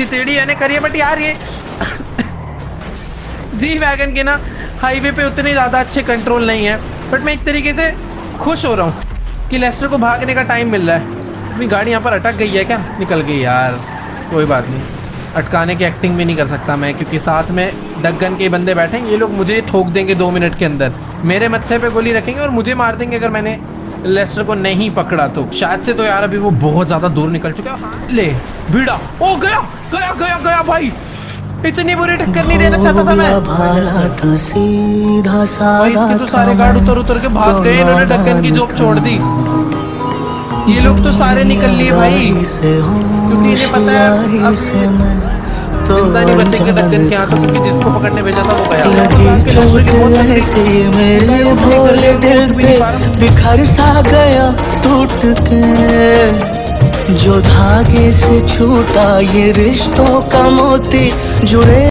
टेढ़ी मैंने करी है, बट यार ये जी वैगन के ना हाईवे पे उतने ज़्यादा अच्छे कंट्रोल नहीं है, बट मैं एक तरीके से खुश हो रहा हूँ कि लेस्टर को भागने का टाइम मिल रहा है। अपनी गाड़ी यहाँ पर अटक गई है क्या? निकल गई यार, कोई बात नहीं। अटकाने की एक्टिंग भी नहीं कर सकता मैं, क्योंकि साथ में डगन के बंदे बैठेंगे, ये लोग मुझे ठोक देंगे 2 मिनट के अंदर, मेरे मत्थे पे गोली रखेंगे और मुझे मार देंगे अगर मैंने लेस्टर को नहीं पकड़ा तो। शायद से तो यार अभी वो बहुत ज़्यादा दूर निकल चुका है। ले भिड़ा, ओ गया गया गया गया भाई, इतनी बुरी टक्कर नहीं देना चाहता था मैं। भाई इसके तो सारे गार्ड उतर उतर के भाग गए, इन्होंने डगन की जॉब छोड़ दी। ये लोग तो सारे निकल लिए भाई, क्योंकि इन्हें पता है अब जिंदा नहीं बचेंगे डगन के हाथों, क्योंकि जिसको पकड़ने भेजा था वो गया। मेरे भोले दिल पे बिखर सा गया टूट के, जो धागे से छूटा ये रिश्तों का मोती जुड़े।